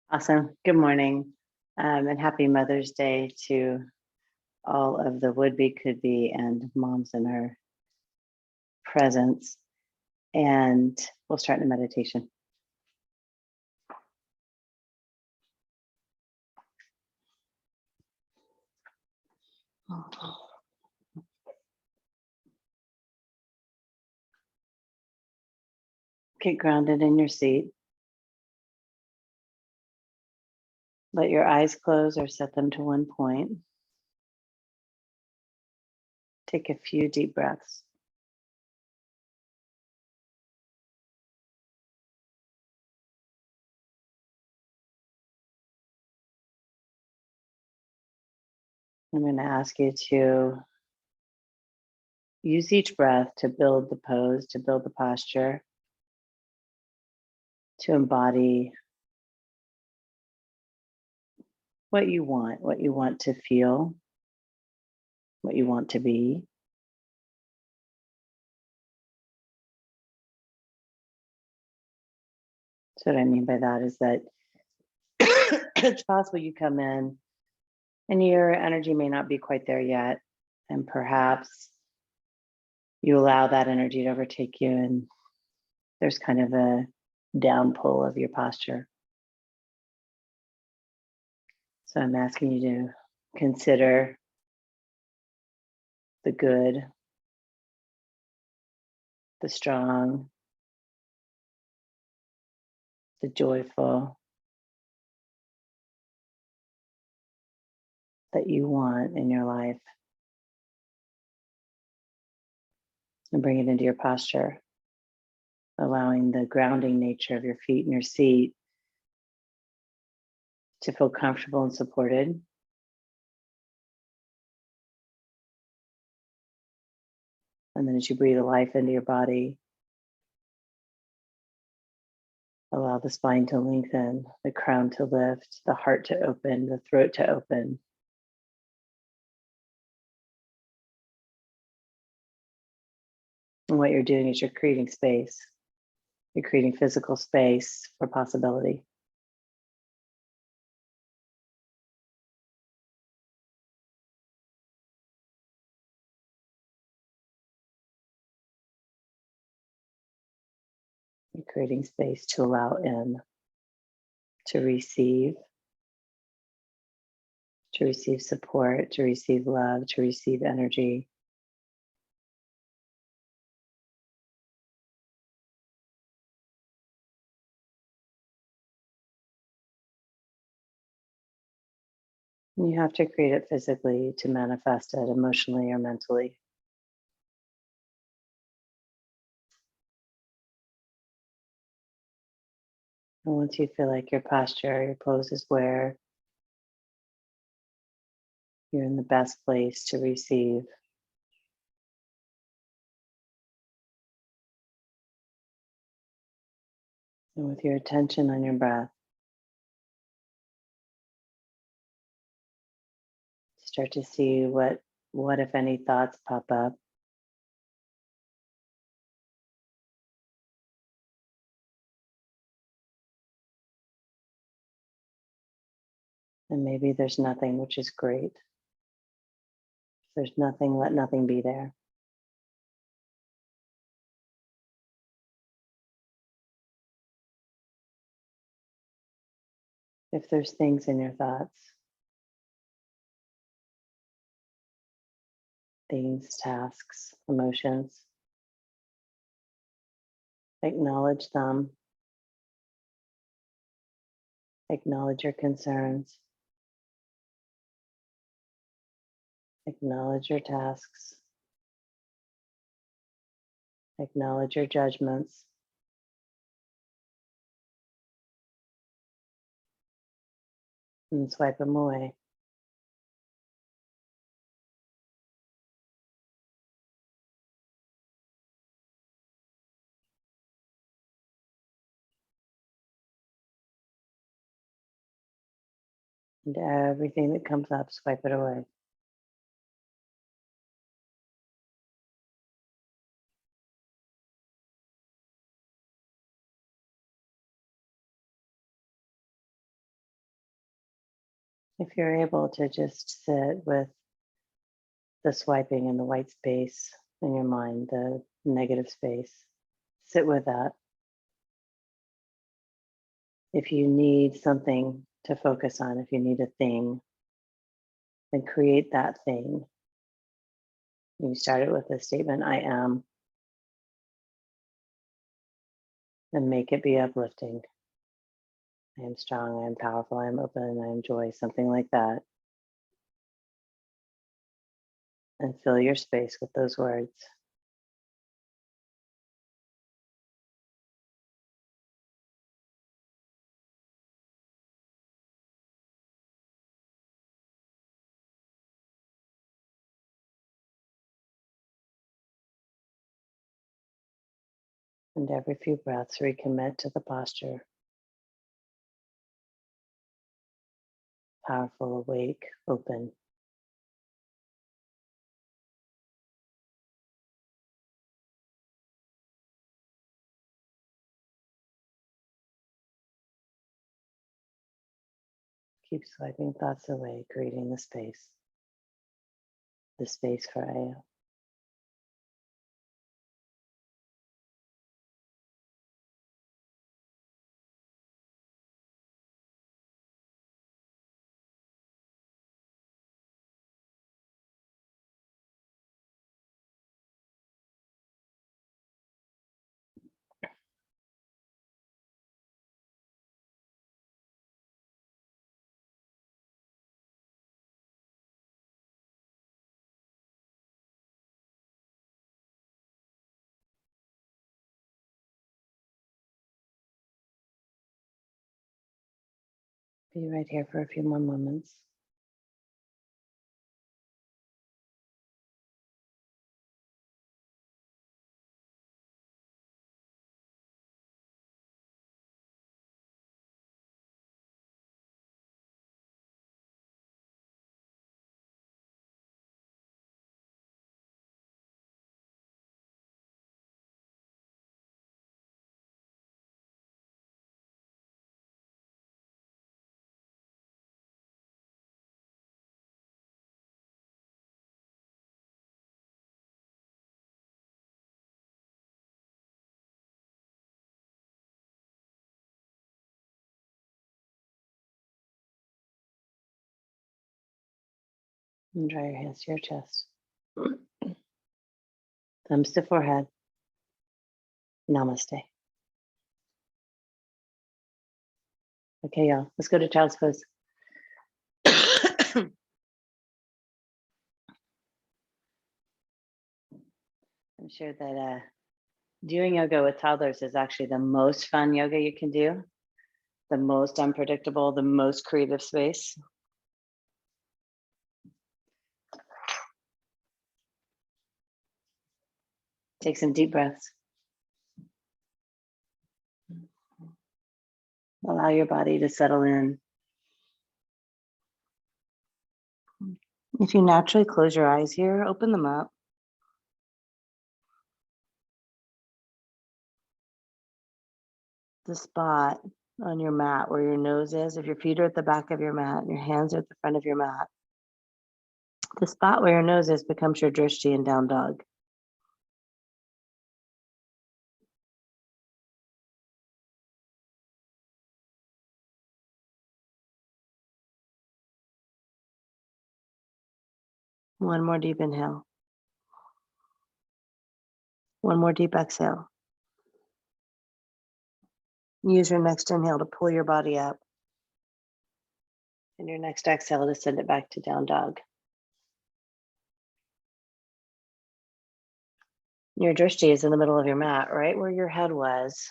Awesome. Good morning, and happy Mother's Day to all of the would-be, could-be, and moms in our presence. And we'll start in a meditation. Get grounded in your seat. Let your eyes close or set them to one point. Take a few deep breaths. I'm going to ask you to use each breath to build the pose, to build the posture, to embody what you want to feel, what you want to be. So what I mean by that is that it's possible you come in and your energy may not be quite there yet. And perhaps you allow that energy to overtake you, and there's kind of a down pull of your posture. So I'm asking you to consider the good, the strong, the joyful that you want in your life, and bring it into your posture, allowing the grounding nature of your feet and your seat to feel comfortable and supported. And then as you breathe life into your body, allow the spine to lengthen, the crown to lift, the heart to open, the throat to open. And what you're doing is you're creating space. You're creating physical space for possibility. You're creating space to allow in, to receive support, to receive love, to receive energy. And you have to create it physically to manifest it emotionally or mentally. And once you feel like your posture, your pose is where you're in the best place to receive, and with your attention on your breath, start to see what if any thoughts pop up. And maybe there's nothing, which is great. If there's nothing, let nothing be there. If there's things in your thoughts, things, tasks, emotions, acknowledge them. Acknowledge your concerns. Acknowledge your tasks. Acknowledge your judgments. And swipe them away. And everything that comes up, swipe it away. If you're able to just sit with the swiping in the white space in your mind, the negative space, sit with that. If you need something to focus on, if you need a thing, then create that thing. You start it with the statement, I am, and make it be uplifting. I am strong, I am powerful, I am open, I am joy, something like that. And fill your space with those words. And every few breaths, recommit to the posture. Powerful, awake, open. Keep swiping thoughts away, creating the space for Aya. Be right here for a few more moments. And dry your hands to your chest. Thumbs to forehead. Namaste. Okay, y'all, let's go to child's pose. I'm sure that doing yoga with toddlers is actually the most fun yoga you can do, the most unpredictable, the most creative space. Take some deep breaths. Allow your body to settle in. If you naturally close your eyes here, open them up. The spot on your mat where your nose is, if your feet are at the back of your mat and your hands are at the front of your mat, the spot where your nose is becomes your drishti in down dog. One more deep inhale. One more deep exhale. Use your next inhale to pull your body up. And your next exhale to send it back to down dog. Your drishti is in the middle of your mat, right where your head was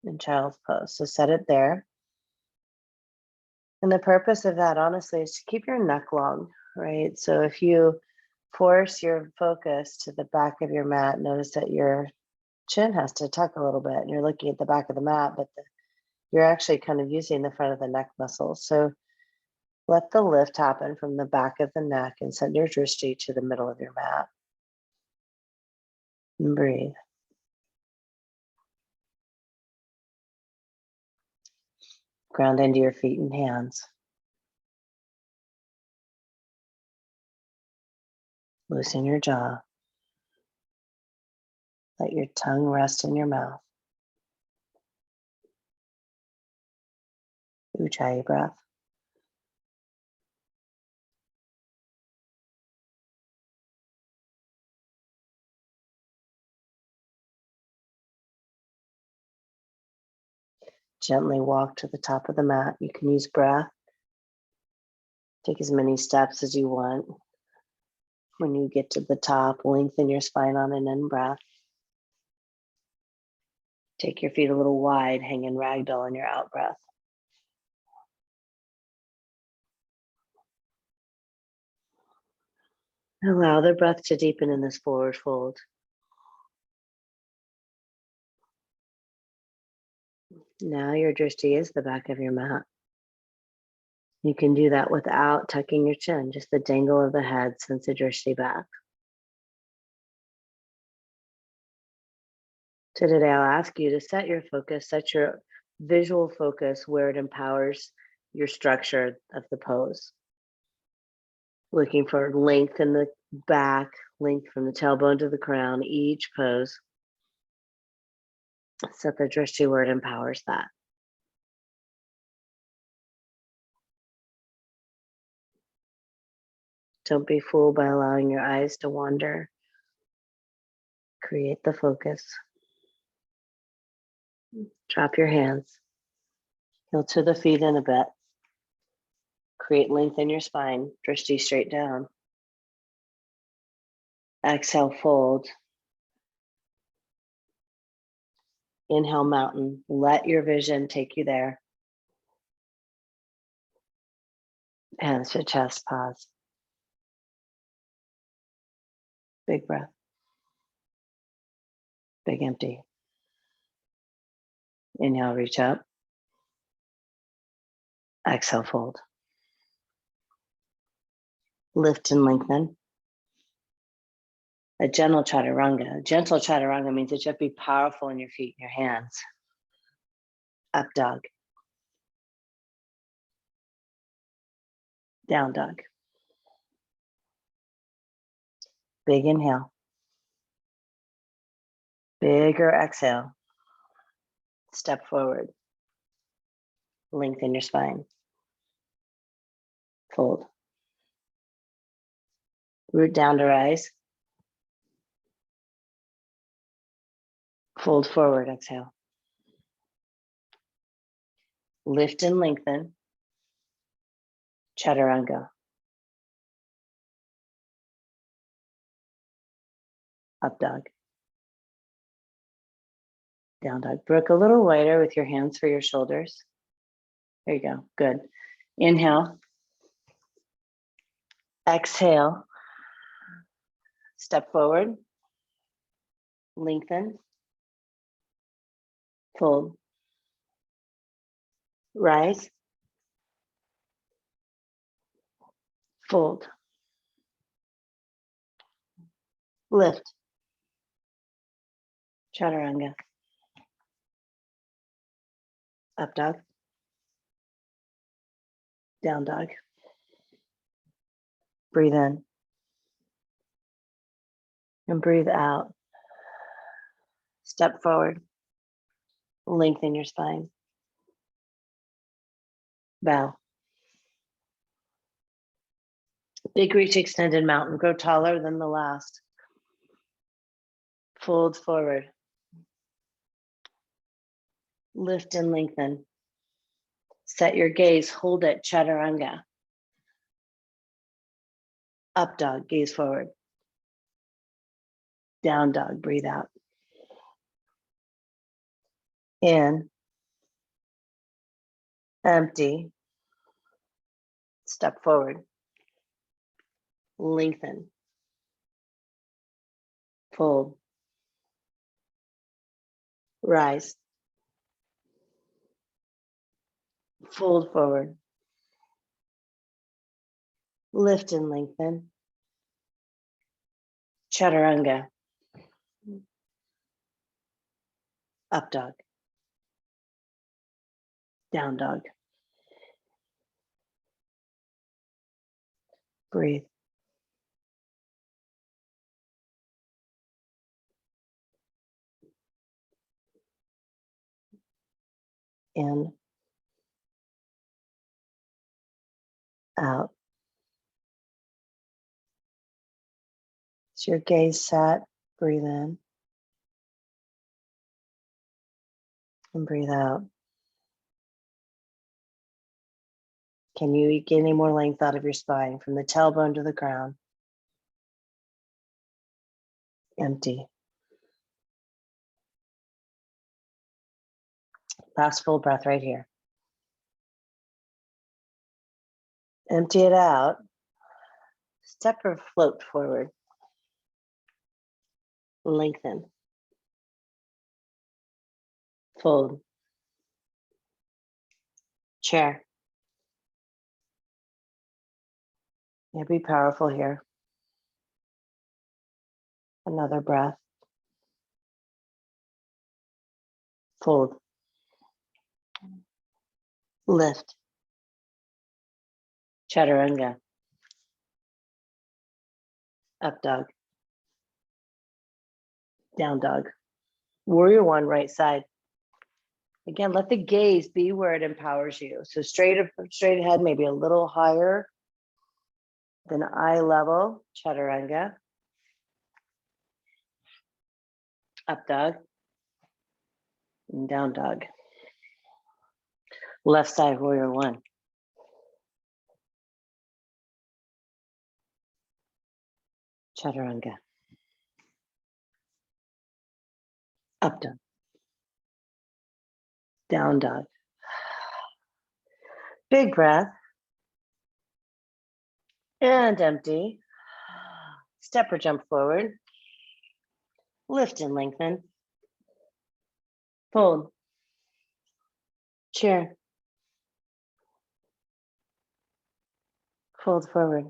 in child's pose. So set it there. And the purpose of that, honestly, is to keep your neck long, right? So if you force your focus to the back of your mat, notice that your chin has to tuck a little bit and you're looking at the back of the mat, but you're actually kind of using the front of the neck muscles. So let the lift happen from the back of the neck and send your drishti to the middle of your mat. And breathe. Ground into your feet and hands. Loosen your jaw. Let your tongue rest in your mouth. Ujjayi breath. Gently walk to the top of the mat. You can use breath. Take as many steps as you want. When you get to the top, lengthen your spine on an in-breath. Take your feet a little wide, hang in ragdoll on your out-breath. Allow the breath to deepen in this forward fold. Now your drishti is the back of your mat. You can do that without tucking your chin, just the dangle of the head sends the drishti back. So today I'll ask you to set your focus, set your visual focus where it empowers your structure of the pose. Looking for length in the back, length from the tailbone to the crown, each pose. Set the drishti where it empowers that. Don't be fooled by allowing your eyes to wander. Create the focus. Drop your hands. Heel to the feet in a bit. Create length in your spine. Drishti straight down. Exhale, fold. Inhale, mountain. Let your vision take you there. Hands to chest, pause. Big breath. Big empty. Inhale, reach up. Exhale, fold. Lift and lengthen. A gentle chaturanga. A gentle chaturanga means that you have to be powerful in your feet and your hands. Up dog. Down dog. Big inhale. Bigger exhale. Step forward. Lengthen your spine. Fold. Root down to rise. Fold forward, exhale. Lift and lengthen. Chaturanga. Up dog. Down dog. Brook a little wider with your hands for your shoulders. There you go. Good. Inhale. Exhale. Step forward. Lengthen. Fold. Rise. Fold. Lift. Chaturanga. Up dog. Down dog. Breathe in. And breathe out. Step forward. Lengthen your spine. Bow. Big reach, extended mountain. Grow taller than the last. Fold forward. Lift and lengthen. Set your gaze. Hold it. Chaturanga. Up dog. Gaze forward. Down dog. Breathe out. In. Empty. Step forward. Lengthen. Fold. Rise. Fold forward. Lift and lengthen. Chaturanga. Up dog. Down dog. Breathe. In, out. Is your gaze set? Breathe in and breathe out. Can you get any more length out of your spine from the tailbone to the ground? Empty. Last full breath right here. Empty it out. Step or float forward. Lengthen. Fold. Chair. Yeah, be powerful here. Another breath. Fold. Lift. Chaturanga. Up dog. Down dog. Warrior one, right side. Again, let the gaze be where it empowers you. So straight ahead, maybe a little higher than eye level. Chaturanga. Up dog. And down dog. Left side, warrior one. Chaturanga. Up dog. Down dog. Big breath. And empty. Step or jump forward. Lift and lengthen. Fold. Chair. Fold forward.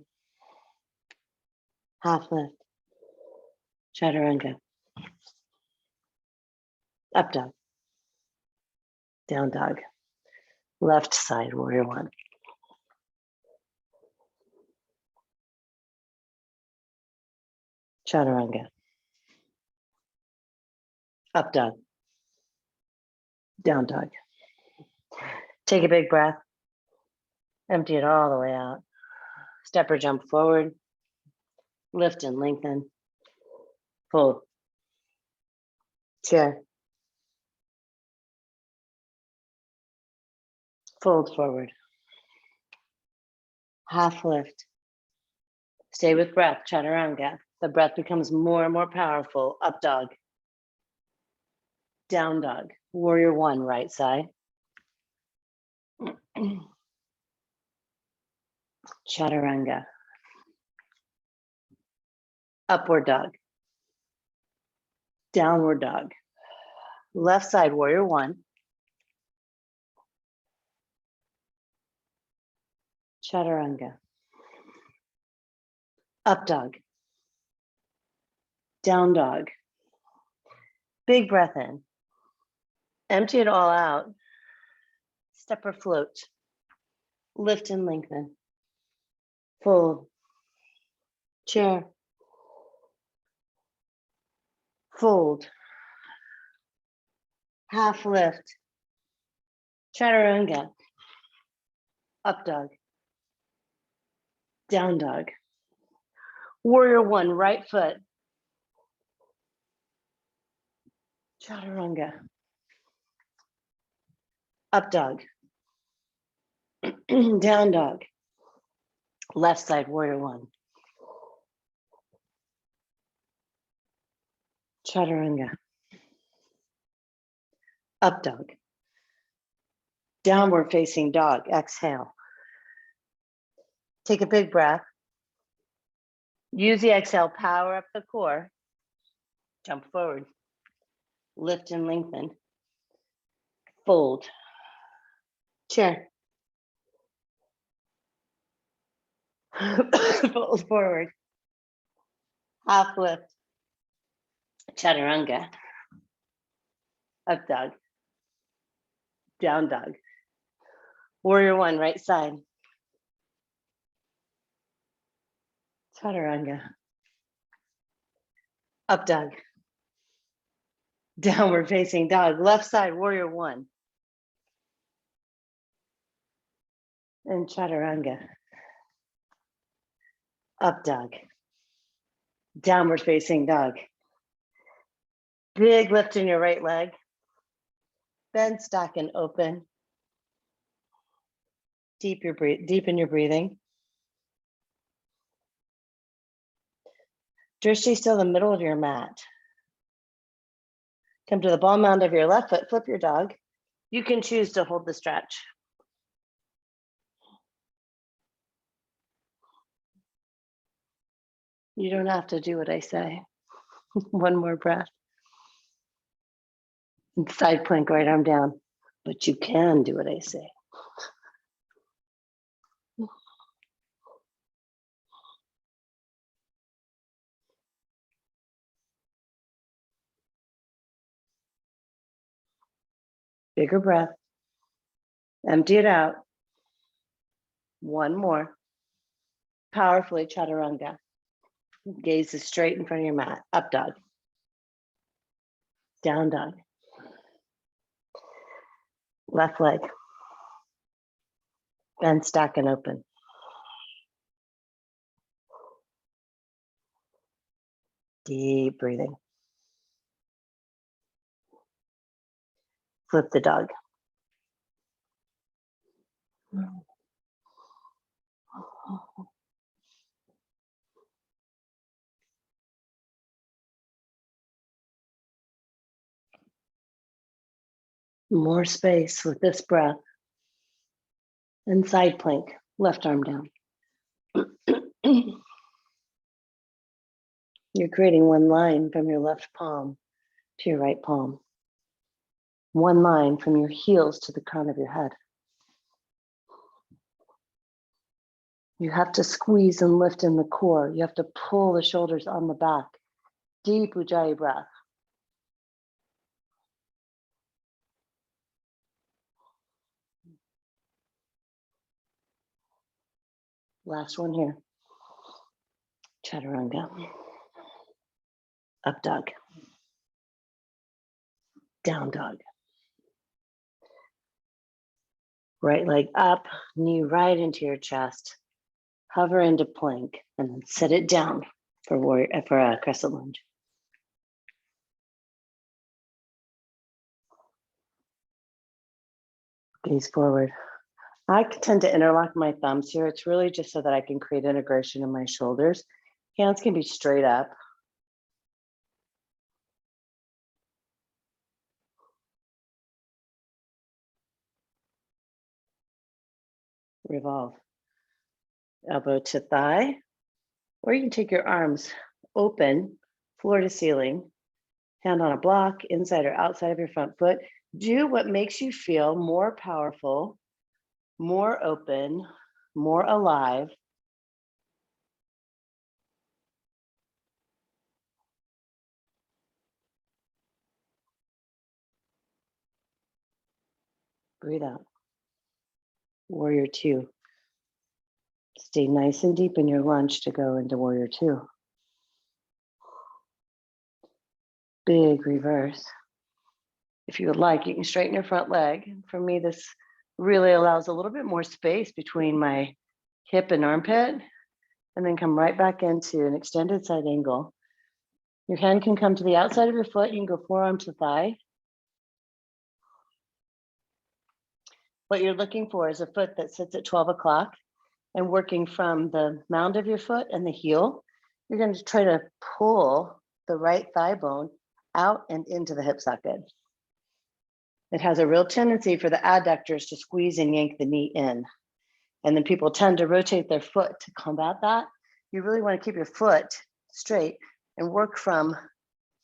Half lift. Chaturanga. Up dog. Down dog. Left side, warrior one. Chaturanga. Up dog. Down dog. Take a big breath. Empty it all the way out. Step or jump forward. Lift and lengthen. Fold. Chair. Fold forward. Half lift. Stay with breath, chaturanga. The breath becomes more and more powerful. Up dog. Down dog. Warrior one, right side. Chaturanga. Upward dog. Downward dog. Left side, warrior one. Chaturanga. Up dog. Down dog. Big breath in. Empty it all out. Step or float. Lift and lengthen. Fold. Chair. Fold. Half lift. Chaturanga. Up dog. Down dog. Warrior one, right foot. Chaturanga. Up dog. Down dog. Left side, warrior one. Chaturanga. Up dog. Downward facing dog. Exhale. Take a big breath. Use the exhale, power up the core. Jump forward. Lift and lengthen. Fold. Chair. Fold forward. Half lift. Chaturanga. Up dog. Down dog. Warrior one, right side. Chaturanga. Up dog. Downward facing dog. Left side, warrior one. And chaturanga. Up dog. Downward facing dog. Big lift in your right leg. Bend, stack, and open. Deepen your breathing. Drishti still in the middle of your mat. Come to the ball mound of your left foot, flip your dog. You can choose to hold the stretch. You don't have to do what I say. One more breath. Side plank, right arm down. But you can do what I say. Bigger breath. Empty it out. One more. Powerfully chaturanga. Gaze is straight in front of your mat. Up dog. Down dog. Left leg. Bend, stack, and open. Deep breathing. Flip the dog. More space with this breath. And side plank, left arm down. You're creating one line from your left palm to your right palm. One line from your heels to the crown of your head. You have to squeeze and lift in the core. You have to pull the shoulders on the back. Deep Ujjayi breath. Last one here. Chaturanga. Up dog. Down dog. Right leg up, knee right into your chest. Hover into plank and then set it down for a crescent lunge. Gaze forward. I tend to interlock my thumbs here. It's really just so that I can create integration in my shoulders. Hands can be straight up. Revolve. Elbow to thigh, or you can take your arms open, floor to ceiling, hand on a block, inside or outside of your front foot. Do what makes you feel more powerful, more open, more alive. Breathe out. Warrior two. Stay nice and deep in your lunge to go into warrior two. Big reverse. If you would like, you can straighten your front leg. For me, this really allows a little bit more space between my hip and armpit, and then come right back into an extended side angle. Your hand can come to the outside of your foot. You can go forearm to thigh. What you're looking for is a foot that sits at 12 o'clock and working from the mound of your foot and the heel. You're going to try to pull the right thigh bone out and into the hip socket. It has a real tendency for the adductors to squeeze and yank the knee in. And then people tend to rotate their foot to combat that. You really want to keep your foot straight and work from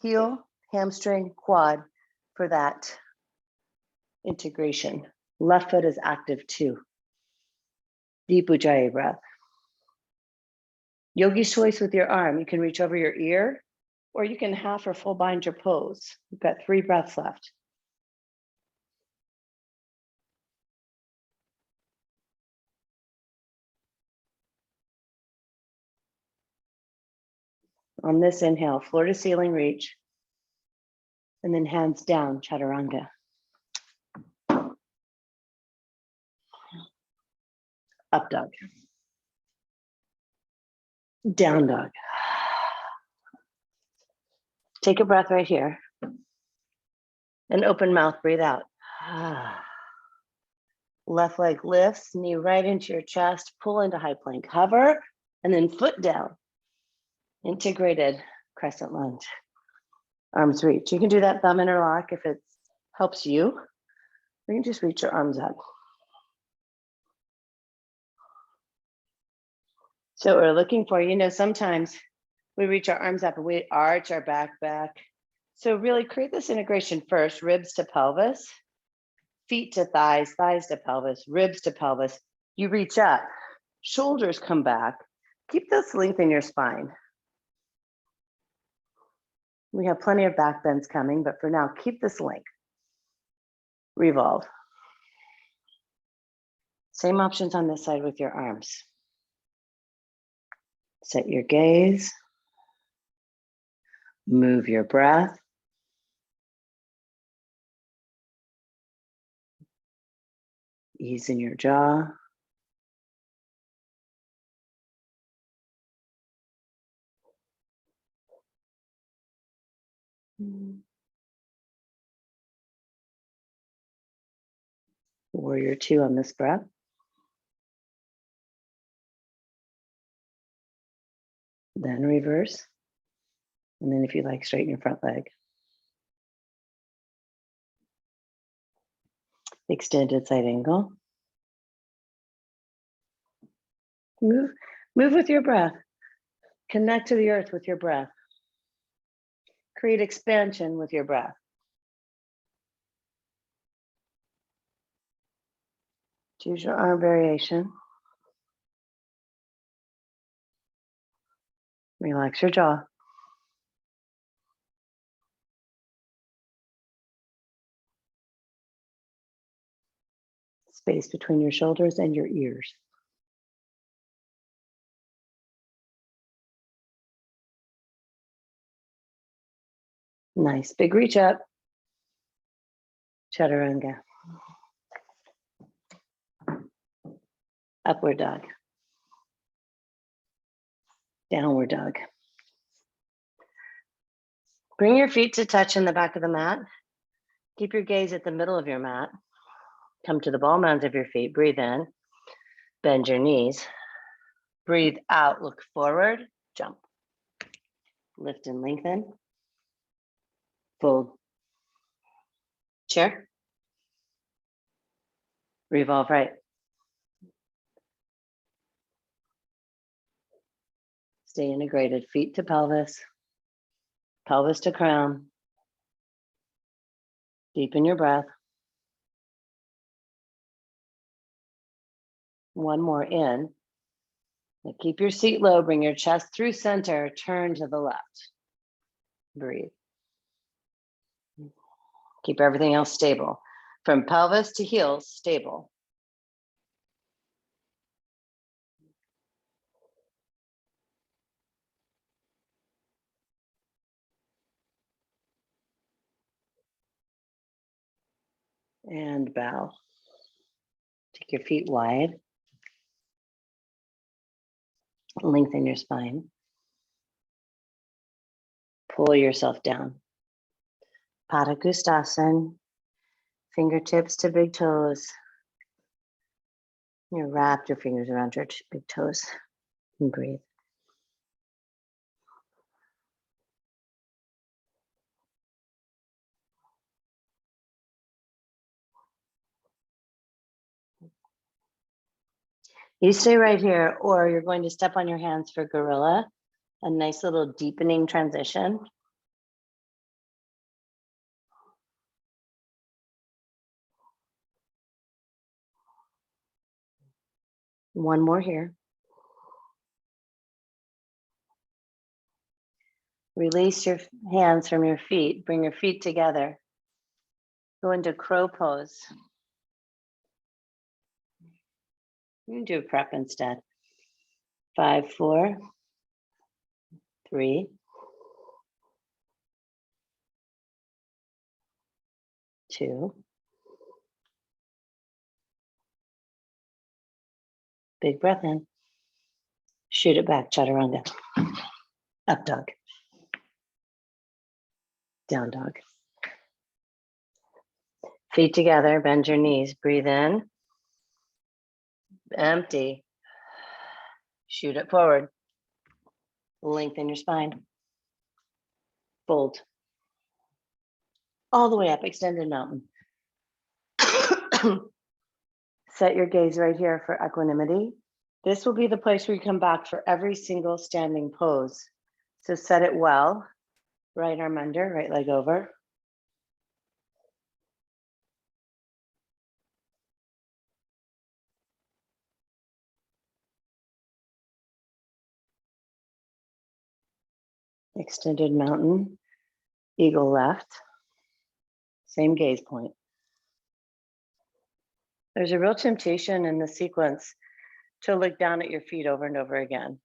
heel, hamstring, quad for that integration. Left foot is active too. Deep Ujjayi breath. Yogi's choice with your arm. You can reach over your ear, or you can half or full bind your pose. You've got 3 breaths left. On this inhale, floor to ceiling reach, and then hands down, chaturanga. Up dog. Down dog. Take a breath right here. And open mouth, breathe out. Left leg lifts, knee right into your chest, pull into high plank, hover, and then foot down. Integrated crescent lunge. Arms reach. You can do that thumb interlock if it helps you. You can just reach your arms up. So what we're looking for, sometimes we reach our arms up and we arch our back. So really create this integration first, ribs to pelvis, feet to thighs, thighs to pelvis, ribs to pelvis. You reach up, shoulders come back. Keep this length in your spine. We have plenty of back bends coming, but for now, keep this length. Revolve. Same options on this side with your arms. Set your gaze. Move your breath. Ease in your jaw. Warrior 2 on this breath. Then reverse. And then if you like, straighten your front leg. Extended side angle. Move with your breath. Connect to the earth with your breath. Create expansion with your breath. Choose your arm variation. Relax your jaw. Space between your shoulders and your ears. Nice, big reach up. Chaturanga. Upward dog. Downward dog. Bring your feet to touch in the back of the mat. Keep your gaze at the middle of your mat. Come to the ball mounds of your feet. Breathe in. Bend your knees. Breathe out. Look forward. Jump. Lift and lengthen. Fold. Chair. Revolve right. Stay integrated. Feet to pelvis. Pelvis to crown. Deepen your breath. One more in. Now keep your seat low. Bring your chest through center. Turn to the left. Breathe. Keep everything else stable. From pelvis to heels, stable. And bow. Take your feet wide. Lengthen your spine. Pull yourself down. Padangusthasana. Fingertips to big toes. You wrap your fingers around your big toes and breathe. You stay right here, or you're going to step on your hands for gorilla, a nice little deepening transition. One more here. Release your hands from your feet. Bring your feet together. Go into crow pose. You can do a prep instead. 5, 4, 3, 2, Big breath in. Shoot it back, chaturanga. Up dog. Down dog. Feet together, bend your knees, breathe in. Empty. Shoot it forward. Lengthen your spine. Fold. All the way up, extended mountain. Set your gaze right here for equanimity. This will be the place where you come back for every single standing pose. So set it well. Right arm under, right leg over. Extended mountain, eagle left. Same gaze point. There's a real temptation in the sequence to look down at your feet over and over again.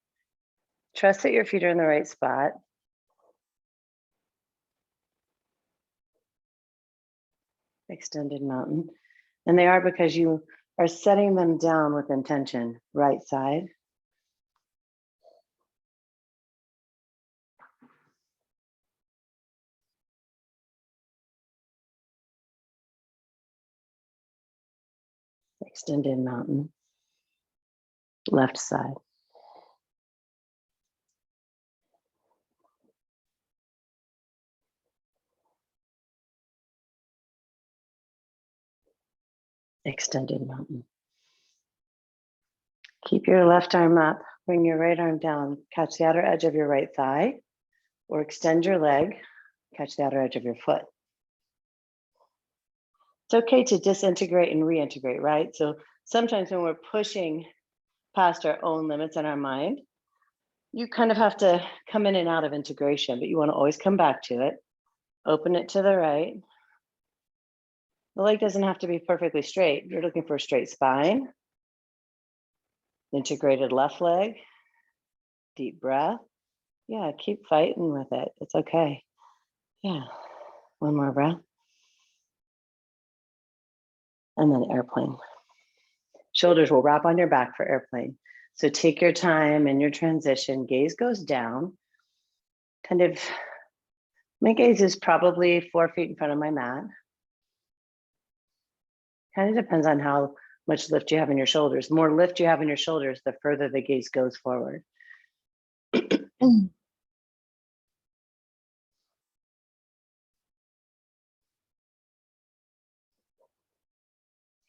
Trust that your feet are in the right spot. Extended mountain. And they are because you are setting them down with intention. Right side. Extended mountain. Left side. Extended mountain. Keep your left arm up, bring your right arm down, catch the outer edge of your right thigh, or extend your leg, catch the outer edge of your foot. It's okay to disintegrate and reintegrate, right? So sometimes when we're pushing past our own limits in our mind, you kind of have to come in and out of integration, but you want to always come back to it. Open it to the right. The leg doesn't have to be perfectly straight. You're looking for a straight spine. Integrated left leg. Deep breath. Yeah, keep fighting with it. It's okay. Yeah, one more breath. And then airplane. Shoulders will wrap on your back for airplane. So take your time in your transition. Gaze goes down. Kind of, my gaze is probably 4 feet in front of my mat. Kind of depends on how much lift you have in your shoulders. The more lift you have in your shoulders, the further the gaze goes forward.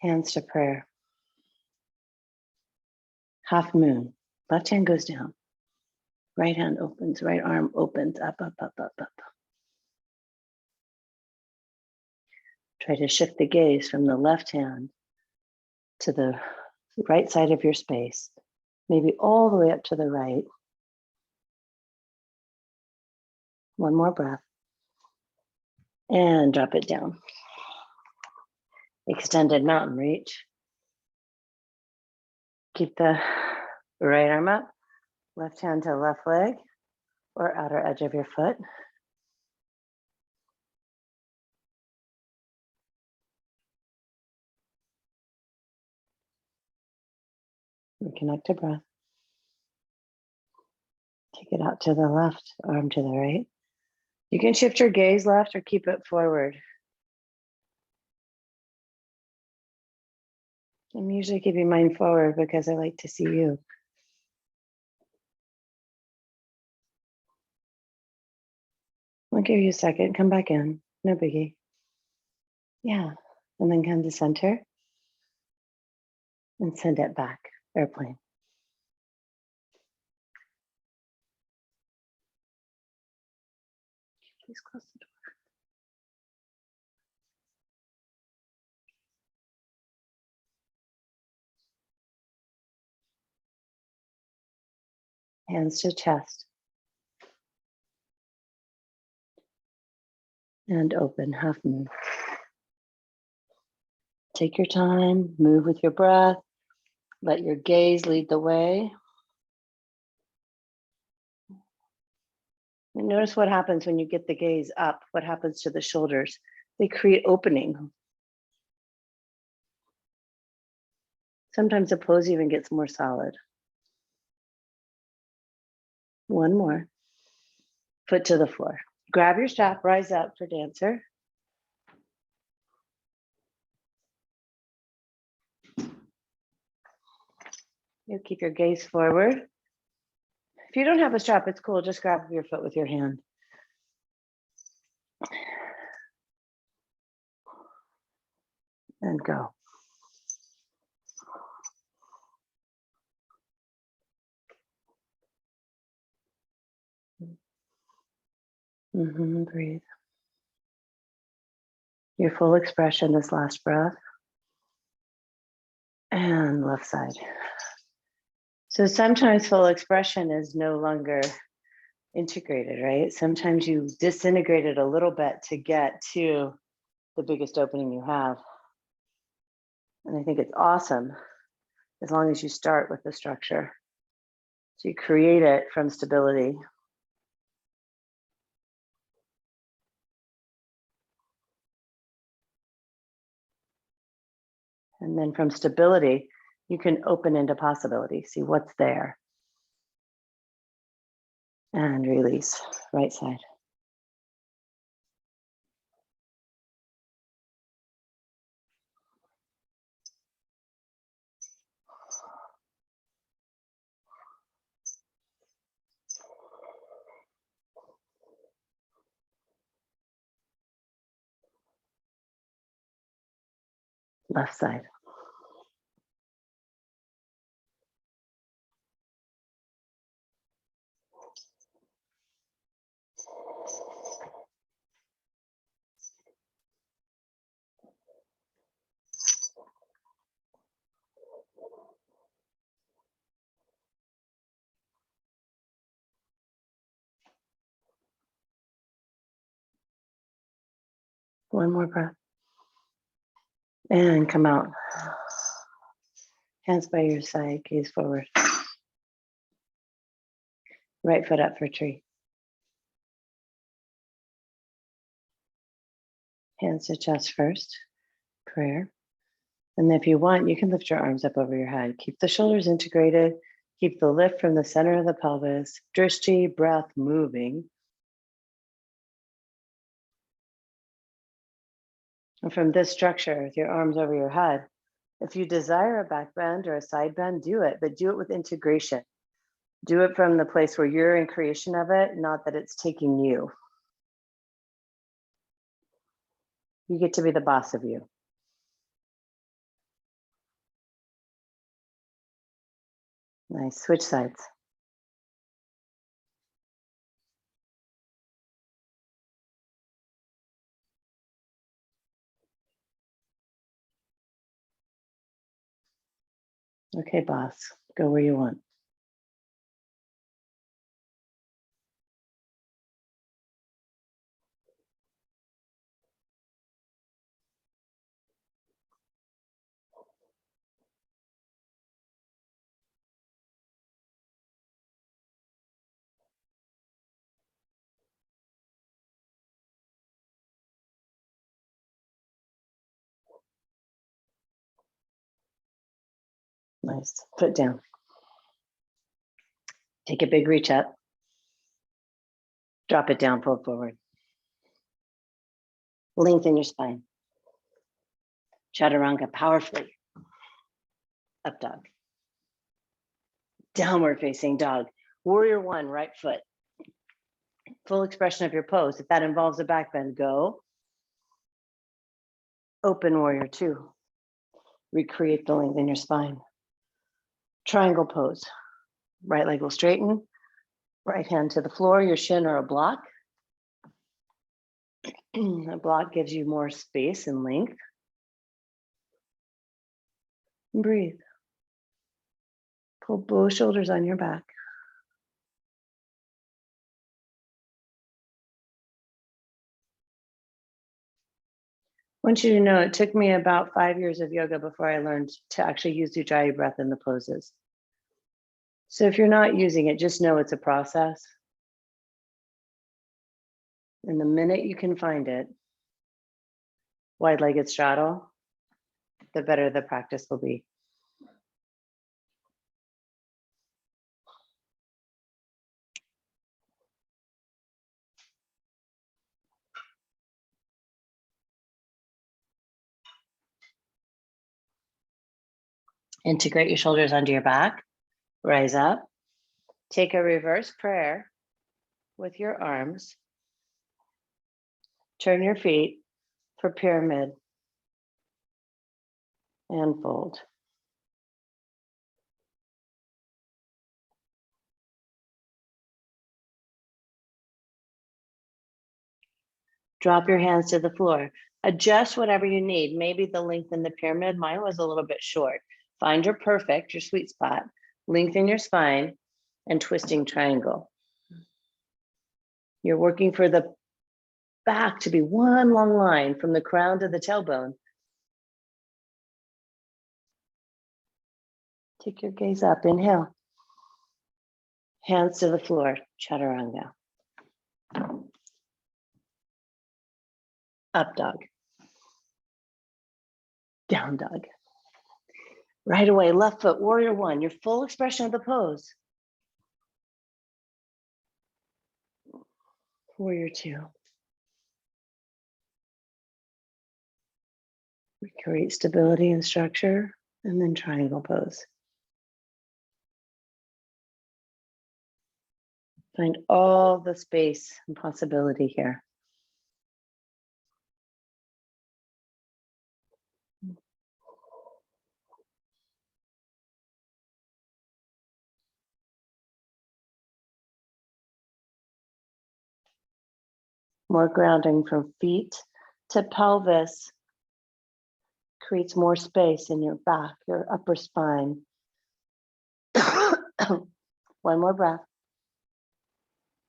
Hands to prayer. Half moon. Left hand goes down. Right hand opens. Right arm opens. Up, up, up, up, up. Try to shift the gaze from the left hand to the right side of your space. Maybe all the way up to the right. One more breath. And drop it down. Extended mountain reach. Keep the right arm up, left hand to left leg or outer edge of your foot. Reconnect to breath. Take it out to the left, arm to the right. You can shift your gaze left or keep it forward. I'm usually keeping mine forward because I like to see you. I'll give you a second, come back in, no biggie. Yeah, and then come to center and send it back, airplane. Please close the door. Hands to chest. And open, half moon. Take your time, move with your breath. Let your gaze lead the way. And notice what happens when you get the gaze up, what happens to the shoulders. They create opening. Sometimes the pose even gets more solid. One more. Foot to the floor. Grab your strap, rise up for dancer. You keep your gaze forward. If you don't have a strap, it's cool. Just grab your foot with your hand. And go. Breathe. Your full expression this last breath. And left side. So sometimes full expression is no longer integrated, right? Sometimes you disintegrate it a little bit to get to the biggest opening you have. And I think it's awesome as long as you start with the structure. So you create it from stability. And then from stability, you can open into possibility, see what's there. And release, right side. Left side. One more breath. And come out. Hands by your side, gaze forward. Right foot up for tree. Hands to chest first, prayer. And if you want, you can lift your arms up over your head. Keep the shoulders integrated. Keep the lift from the center of the pelvis. Drishti, breath moving. And from this structure, with your arms over your head, if you desire a back bend or a side bend, do it, but do it with integration. Do it from the place where you're in creation of it, not that it's taking you. You get to be the boss of you. Nice, switch sides. Okay, boss, go where you want. Nice, foot down. Take a big reach up. Drop it down, pull forward. Lengthen your spine. Chaturanga, powerfully. Up dog. Downward facing dog. Warrior one, right foot. Full expression of your pose. If that involves a back bend, go. Open warrior two. Recreate the length in your spine. Triangle pose. Right leg will straighten. Right hand to the floor, your shin or a block. A block gives you more space and length. And breathe. Pull both shoulders on your back. I want you to know it took me about 5 years of yoga before I learned to actually use Ujjayi breath in the poses. So if you're not using it, just know it's a process. And the minute you can find it, wide-legged straddle, the better the practice will be. Integrate your shoulders onto your back. Rise up. Take a reverse prayer with your arms. Turn your feet for pyramid and fold. Drop your hands to the floor. Adjust whatever you need. Maybe the length in the pyramid, mine was a little bit short. Find your perfect, your sweet spot. Lengthen your spine and twisting triangle. You're working for the back to be one long line from the crown to the tailbone. Take your gaze up, inhale. Hands to the floor, chaturanga. Up dog. Down dog. Right away, left foot, warrior one, your full expression of the pose. Warrior two. We create stability and structure, and then triangle pose. Find all the space and possibility here. More grounding from feet to pelvis creates more space in your back, your upper spine. One more breath.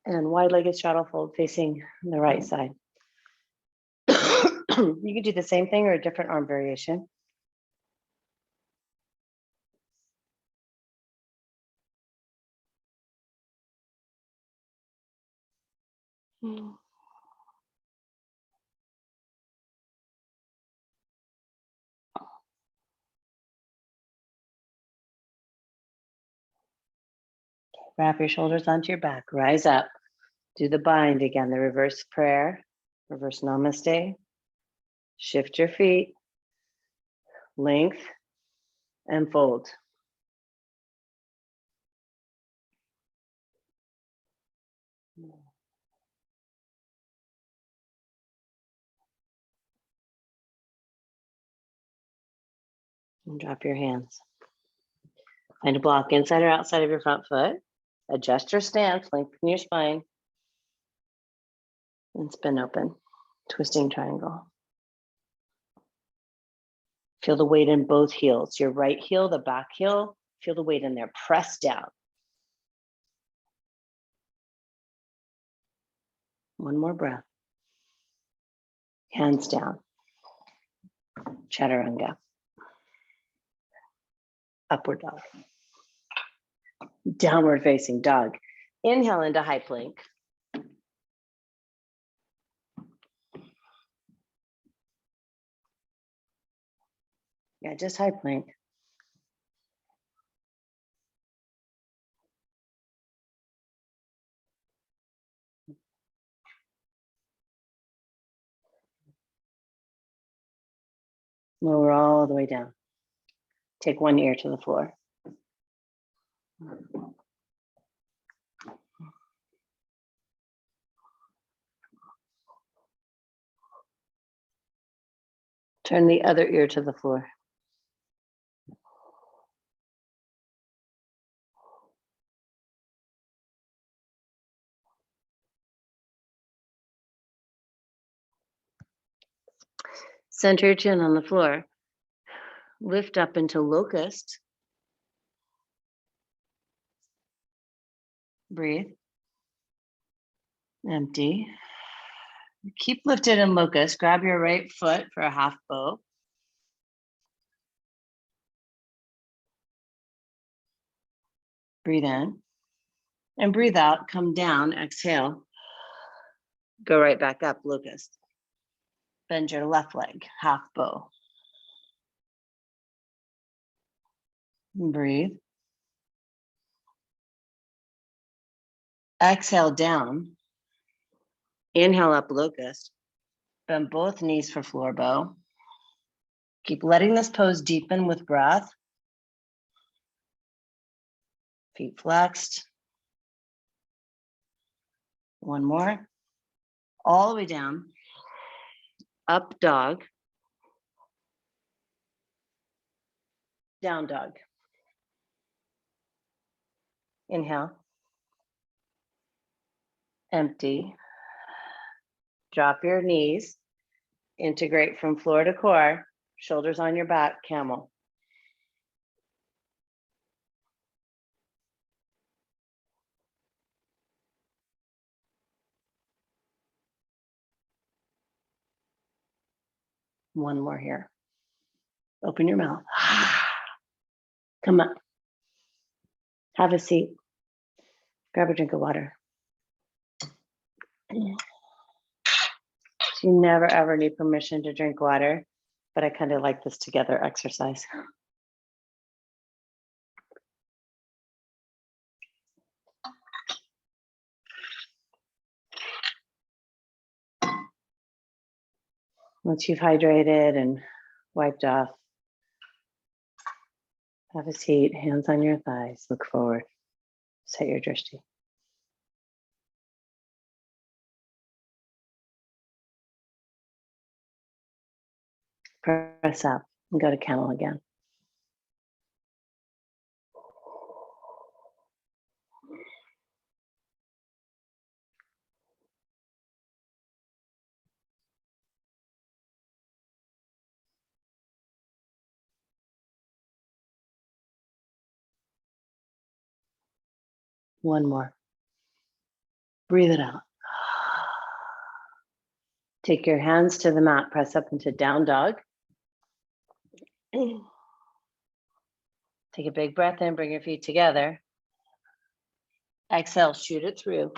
And wide-legged straddle fold facing the right side. You can do the same thing or a different arm variation. Wrap your shoulders onto your back, rise up. Do the bind again, the reverse prayer, reverse namaste. Shift your feet, length, and fold. And drop your hands. Find a block inside or outside of your front foot. Adjust your stance, lengthen your spine, and spin open, twisting triangle. Feel the weight in both heels. Your right heel, the back heel, feel the weight in there, press down. One more breath. Hands down. Chaturanga. Upward dog. Downward facing dog. Inhale into high plank. Yeah, just high plank. Lower all the way down. Take one ear to the floor. Turn the other ear to the floor. Center your chin on the floor. Lift up into locust. Breathe. Empty. Keep lifted in locust. Grab your right foot for a half bow. Breathe in. And breathe out. Come down. Exhale. Go right back up, locust. Bend your left leg, half bow. Breathe. Exhale down. Inhale up, locust. Bend both knees for floor bow. Keep letting this pose deepen with breath. Feet flexed. One more. All the way down. Up dog. Down dog. Inhale. Empty. Drop your knees. Integrate from floor to core. Shoulders on your back, camel. One more here. Open your mouth. Come up. Have a seat. Grab a drink of water. You never ever need permission to drink water, but I kind of like this together exercise. Once you've hydrated and wiped off, have a seat, hands on your thighs, look forward, set your drishti. Press up and go to camel again. One more. Breathe it out. Take your hands to the mat, press up into down dog. Take a big breath in, bring your feet together. Exhale, shoot it through.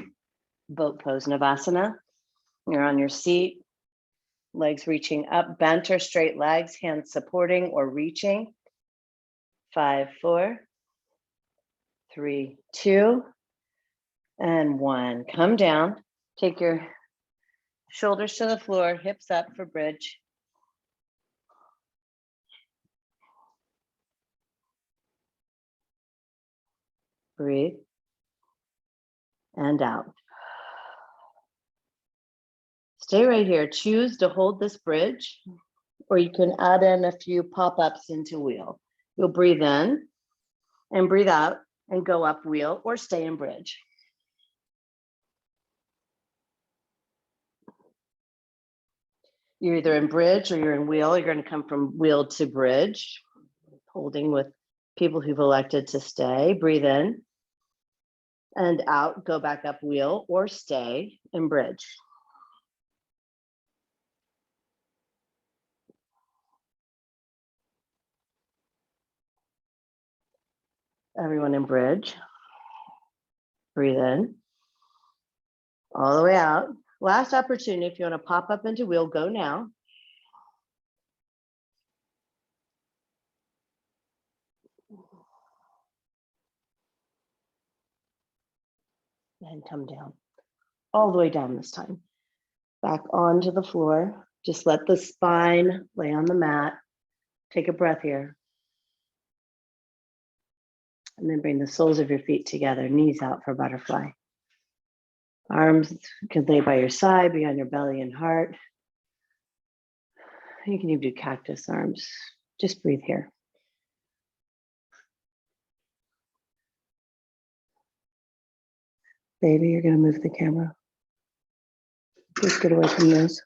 Boat pose, Navasana. You're on your seat, legs reaching up, bent or straight legs, hands supporting or reaching. 5, 4, 3, 2, and 1. Come down. Take your shoulders to the floor, hips up for bridge. Breathe. And out. Stay right here. Choose to hold this bridge, or you can add in a few pop-ups into wheel. You'll breathe in and breathe out and go up wheel or stay in bridge. You're either in bridge or you're in wheel. You're going to come from wheel to bridge, holding with people who've elected to stay. Breathe in and out, go back up wheel or stay in bridge. Everyone in bridge. Breathe in. All the way out. Last opportunity, if you want to pop up into wheel, go now. And come down. All the way down this time. Back onto the floor. Just let the spine lay on the mat. Take a breath here. And then bring the soles of your feet together, knees out for butterfly. Arms can lay by your side, be on your belly and heart. You can even do cactus arms. Just breathe here. Baby, you're going to move the camera. Please get away from those.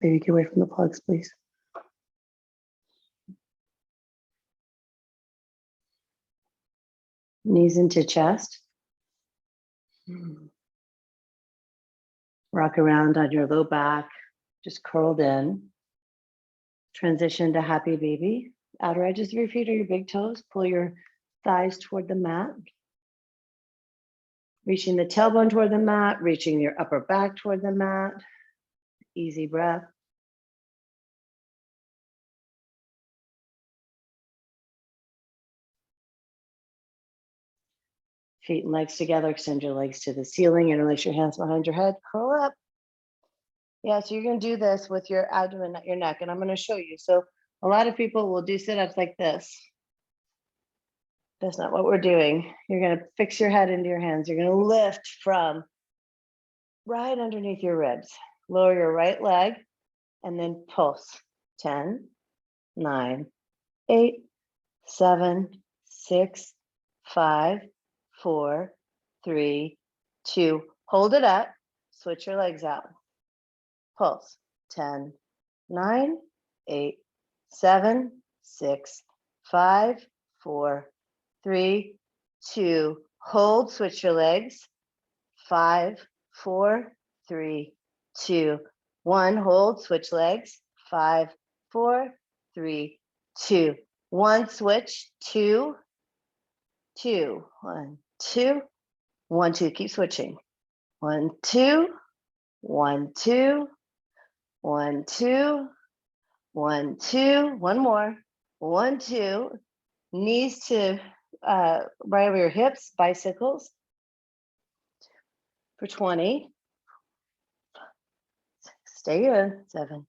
Baby, get away from the plugs, please. Knees into chest. Rock around on your low back, just curled in. Transition to happy baby. Outer edges of your feet or your big toes. Pull your thighs toward the mat. Reaching the tailbone toward the mat, reaching your upper back toward the mat. Easy breath. Feet and legs together, extend your legs to the ceiling, interlace your hands behind your head, curl up. Yeah, so you're gonna do this with your abdomen, not your neck, and I'm gonna show you. So a lot of people will do sit-ups like this. That's not what we're doing. You're going to fix your head into your hands. You're going to lift from right underneath your ribs. Lower your right leg and then pulse. 10, 9, 8, 7, 6, 5, 4, 3, 2. Hold it up. Switch your legs out. Pulse. 10, 9, 8, 7, 6, 5, 4, 3, 2. Hold. Switch your legs. 5, 4, 3, 2, 1. Hold. Switch legs. 5, 4, 3, 2, 1. Switch. 2, 2, 1, 2, 1, 2. Keep switching. 1, 2, 1, 2, 1, 2, 1, 2. One more. 1, 2. Knees to right over your hips, bicycles for 20. Stay in. 7,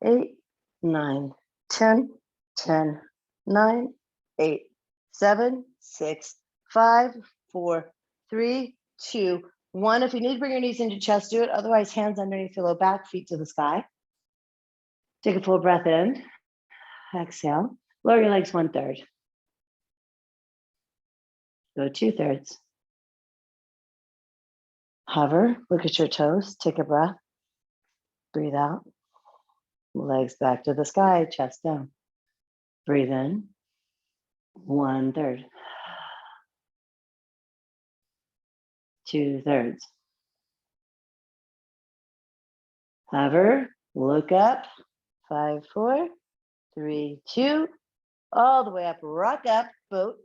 8, 9, 10, 10, 9, 8, 7, 6, 5, 4, 3, 2, 1. If you need to bring your knees into chest, do it. Otherwise, hands underneath your low back, feet to the sky. Take a full breath in. Exhale. Lower your legs 1/3. Go 2/3. Hover. Look at your toes. Take a breath. Breathe out. Legs back to the sky, chest down. Breathe in. 1/3. 2/3. Hover. Look up. 5, 4, 3, 2. All the way up. Rock up. Boat.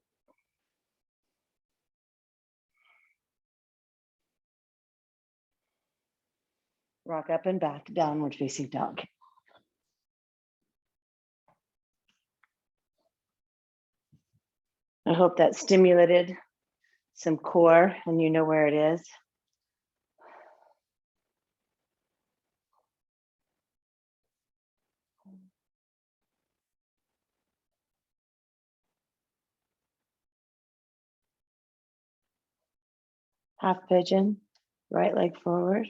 Rock up and back. Downward facing dog. I hope that stimulated some core and you know where it is. Half pigeon, right leg forward.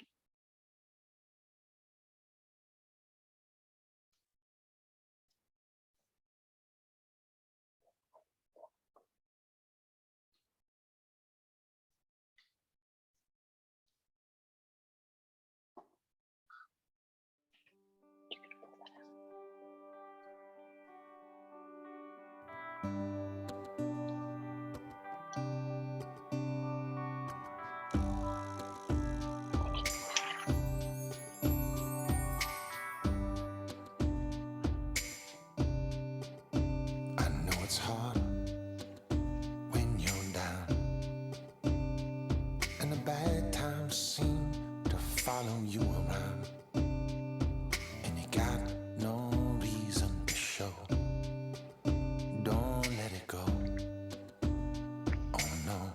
It's hard when you're down, and the bad times seem to follow you around, and you got no reason to show. Don't let it go. Oh no.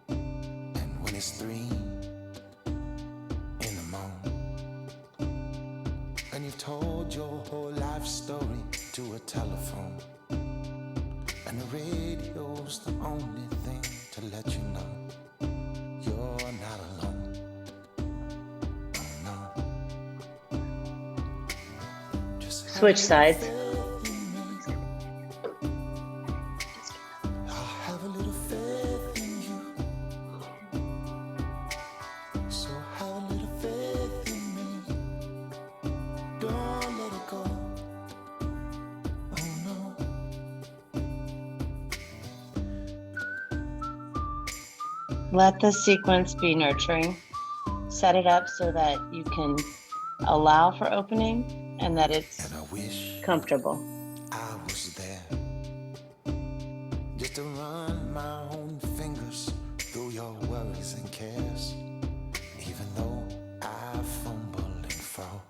And when it's 3 in the morning, and you've told your whole life story to a telephone, and the radio's the only thing to let you know you're not alone. Oh no. Just Switch sides. I'll have a little faith in you. So have a little faith in me. Don't let it go. Oh no. Let the sequence be nurturing. Set it up so that you can allow for opening and that it's And I wish comfortable. I was there, just to run my own fingers through your worries and cares. Even though I fumble and fall,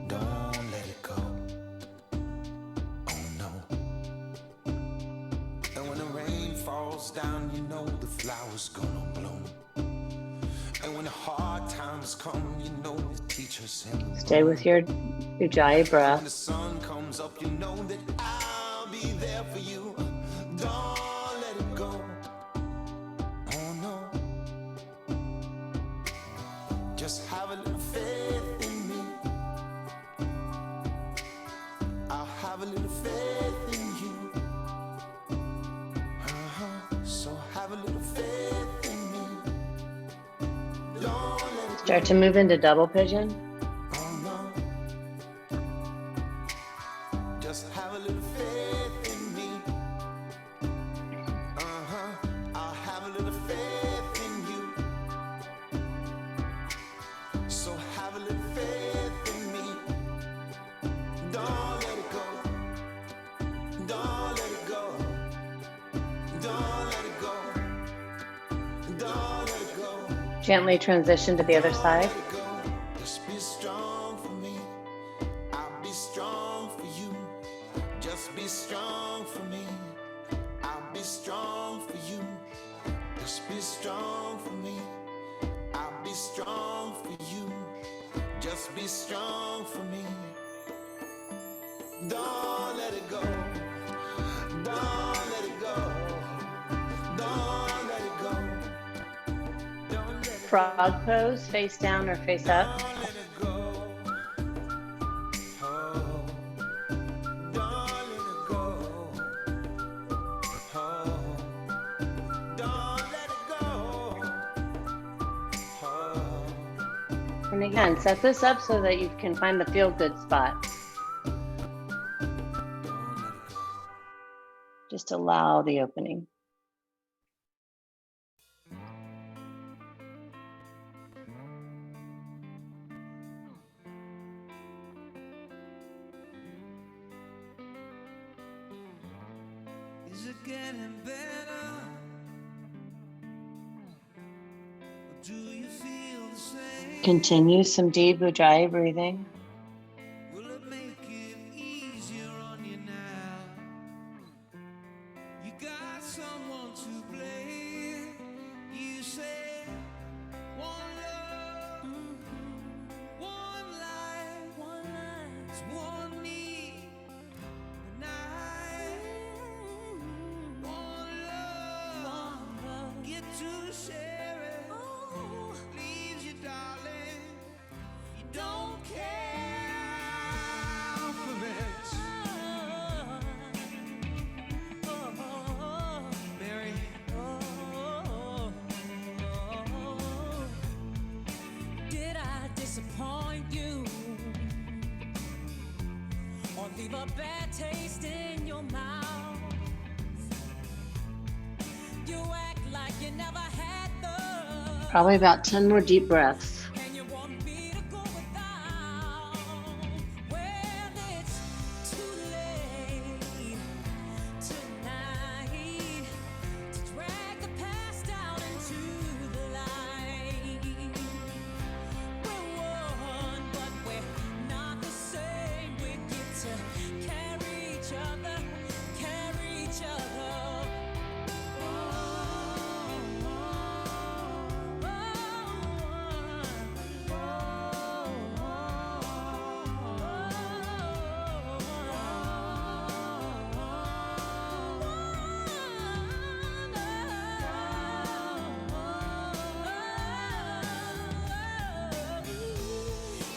don't let it go. Oh no. And when the rain falls down, you know the flowers gonna bloom. And when the hard times come, you know the teachers in the room. Stay with your Ujjayi When breath. the sun comes up, you know that I'll be there for you. Don't Start to move into double pigeon. Oh no, just have a little faith in me. I'll have a little faith in you. So have a little faith in me. Don't let it go. Don't let it go. Don't let it go. Don't let it go. Gently transition to the other side. Just be strong for me. I'll be strong for you. Just be strong for me. I'll be strong for you. Just be strong for me. I'll be strong for you. Just be strong for me. Don't let it go. Don't let it go. Don't let it go. Don't let it Frog pose, face down or face up. Don't let it go. Oh, don't let it go. Oh, don't let it go. Oh, And again, set this up so that you can find the feel-good spot. don't let it go. Just allow the opening. Is it getting better? Or do you feel the same? Continue some deep Ujjayi breathing. Will it make it easier on you now? You got someone to blame. You say one love, one life, it's one need, and I one love, get to share it. Please you, darling, you don't care for it. Mary, did I disappoint you or leave a bad taste in your mouth? You act like you never had love, Probably about 10 more deep breaths. and you want me to go without. Well, it's too late tonight to drag the past out into the light. We're one, but we're not the same. We get to carry each other, carry each other.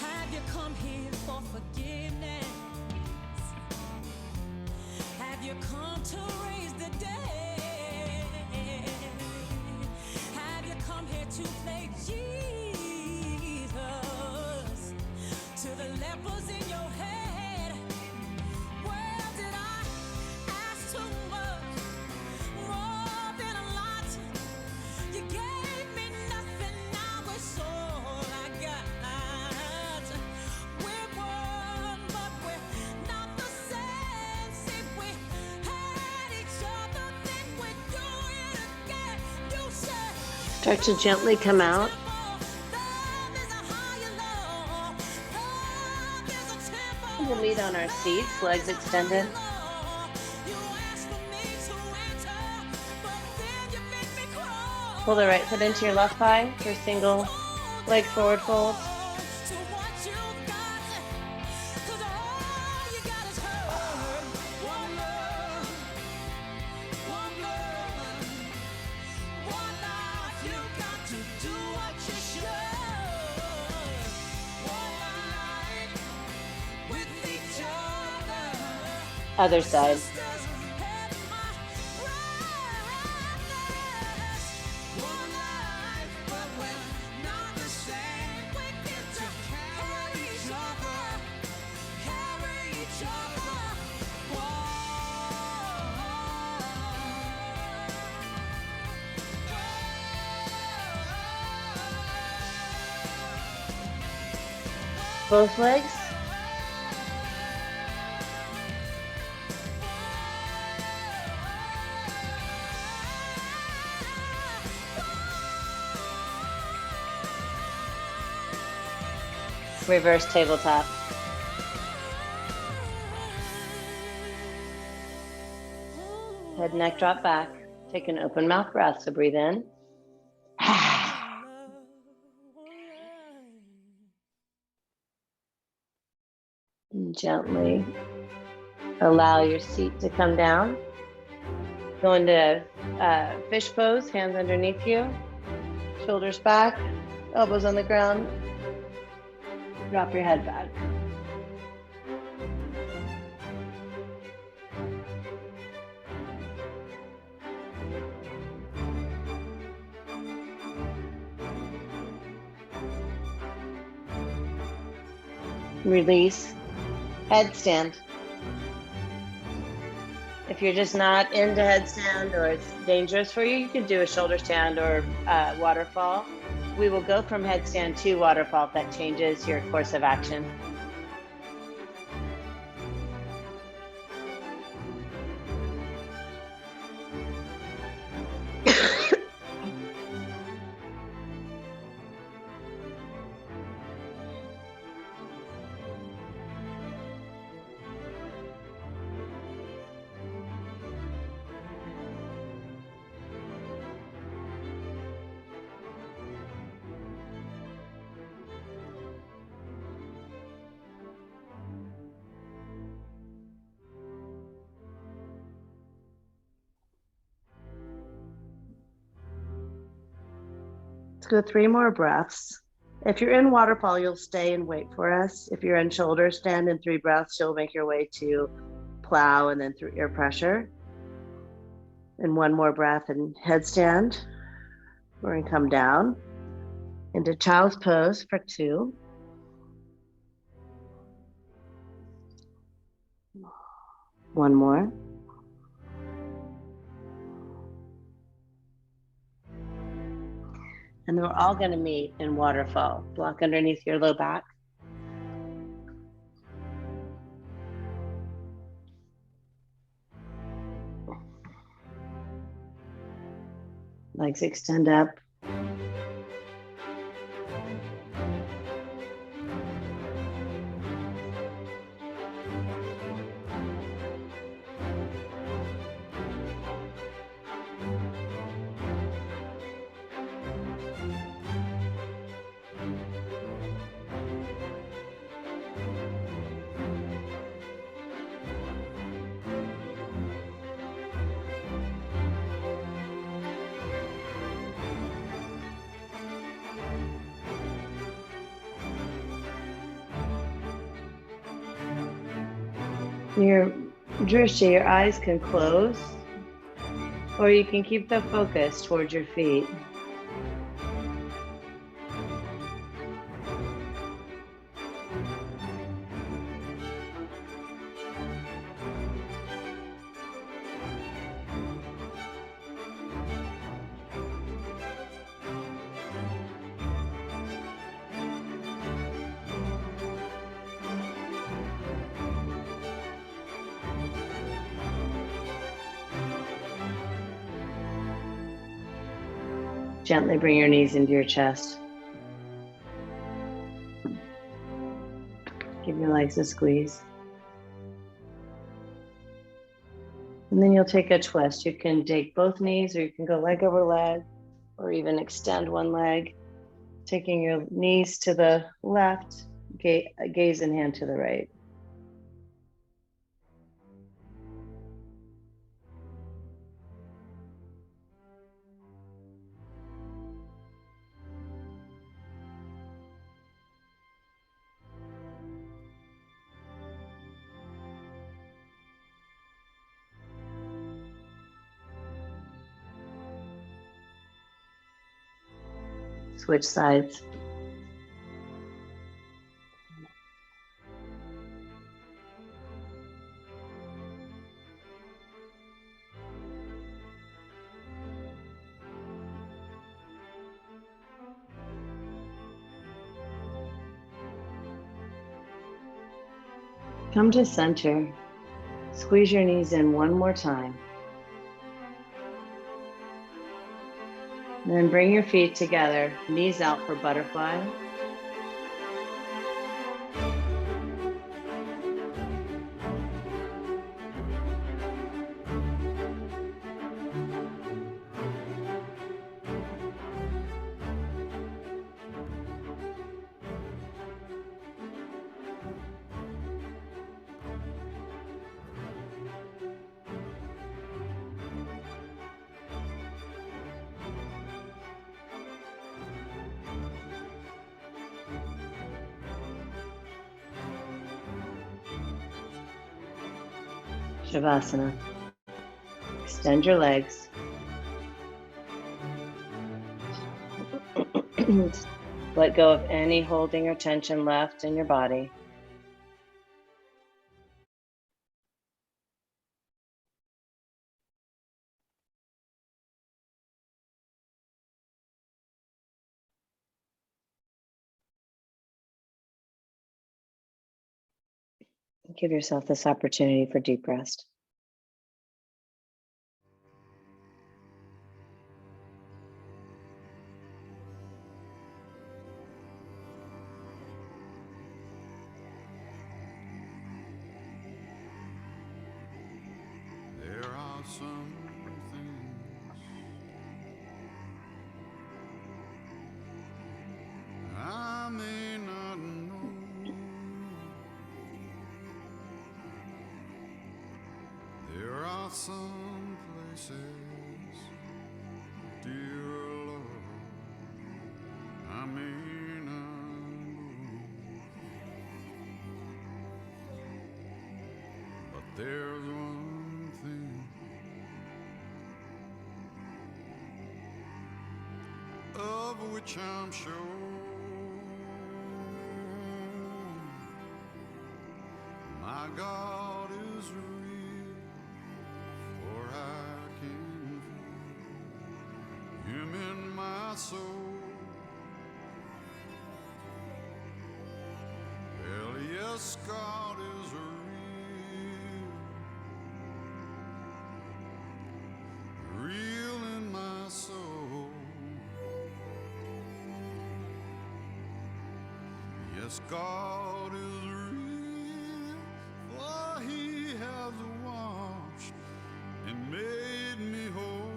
Have you come here for forgiveness? Have you come to raise the dead? Have you come here to play Jesus to the lepers in your head? Well, did I ask too much? More than a lot. You gave me nothing, now it's all I got. We're one, but we're not the same. See, we had each other, then we do it again. You said Start to gently come out. love is a higher law. Love is a tempo. We'll meet on our seats, legs extended. You asked for me to enter, but then you made me crawl. Pull the right foot into your left thigh for single leg forward fold. To what you got, 'cause all you got is her. One love, one love, one life. You got to do what you should. One life with each other. Other side. Sisters had my brightness. One life, but we're not the same. both legs. Reverse tabletop. Head, neck, drop back. Take an open mouth breath. So breathe in. And gently allow your seat to come down. Go into fish pose, hands underneath you, shoulders back, elbows on the ground. Drop your head back. Release. Headstand. If you're just not into headstand or it's dangerous for you, you can do a shoulder stand or waterfall. We will go from headstand to waterfall if that changes your course of action. Let's go 3 more breaths. If you're in waterfall, you'll stay and wait for us. If you're in shoulder stand in 3 breaths, you'll make your way to plow and then through ear pressure. And 1 more breath in headstand. We're gonna come down into child's pose for 2. One more. And then we're all gonna meet in waterfall. Block underneath your low back. Legs extend up. Your drishti, your eyes can close, or you can keep the focus towards your feet. Gently bring your knees into your chest. Give your legs a squeeze. And then you'll take a twist. You can take both knees, or you can go leg over leg, or even extend one leg, taking your knees to the left, gaze and hand to the right. Switch sides. Come to center. Squeeze your knees in one more time. And then bring your feet together, knees out for butterfly. Shavasana. Extend your legs. Let go of any holding or tension left in your body. Give yourself this opportunity for deep rest. There are some things I may not know. There are some places, dear Lord, I may not go. But there's one thing of which I'm sure. My God is real, for I can feel Him in my soul. Well, yes, God is real, real in my soul. Yes, God is real, for He has washed and made me whole.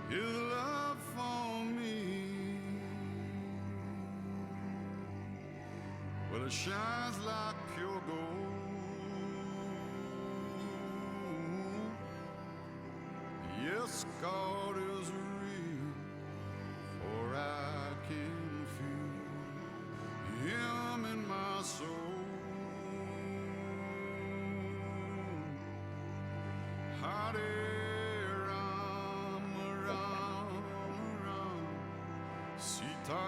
His love for me, well, it shines like pure gold. Yes, God is real, for I can feel Him in my soul. Hare Ram, Ram, Ram, Sita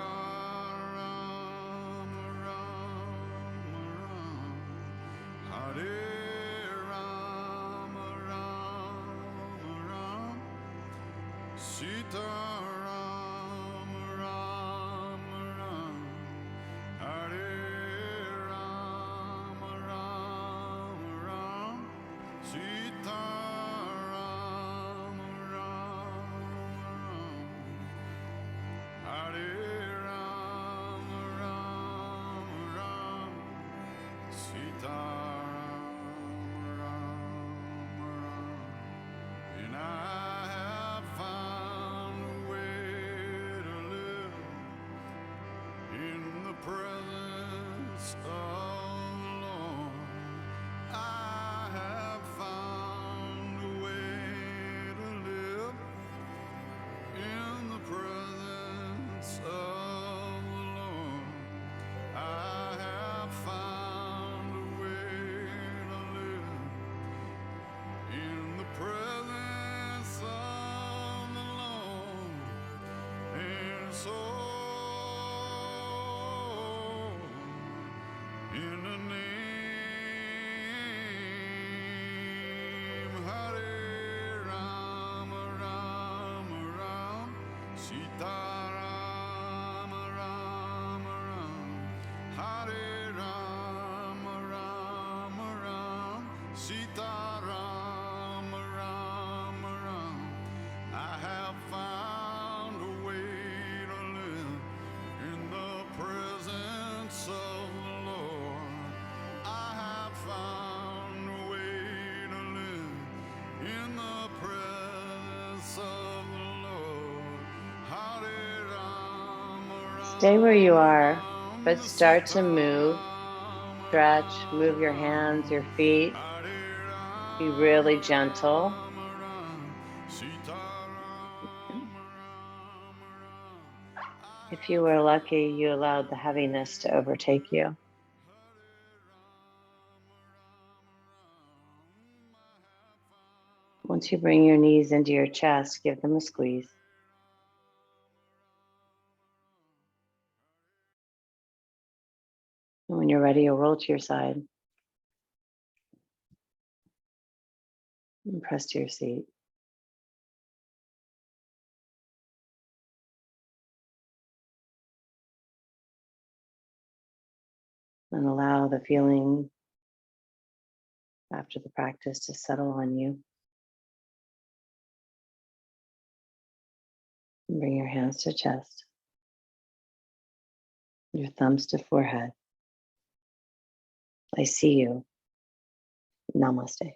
Ram, Ram, Ram, Hare Ram, Ram, Ram, Sita Ram, Ram, Ram, Hare Ram, Ram, Ram, Sita Ram, Ram, Ram, Hare Ram, Ram, Ram, Sita Ram, Ram, Ram. And I have found a way Sitaram, Ram, Ram. I have found a way to live in the presence of the Lord. I have found a way to live in the presence of the Lord. Hare Ram, Stay where you are, Ram, but start to move, stretch, move your hands, your feet. Be really gentle. If you were lucky, you allowed the heaviness to overtake you. Once you bring your knees into your chest, give them a squeeze. And when you're ready, you'll roll to your side and press to your seat. And allow the feeling after the practice to settle on you. And bring your hands to chest, your thumbs to forehead. I see you. Namaste.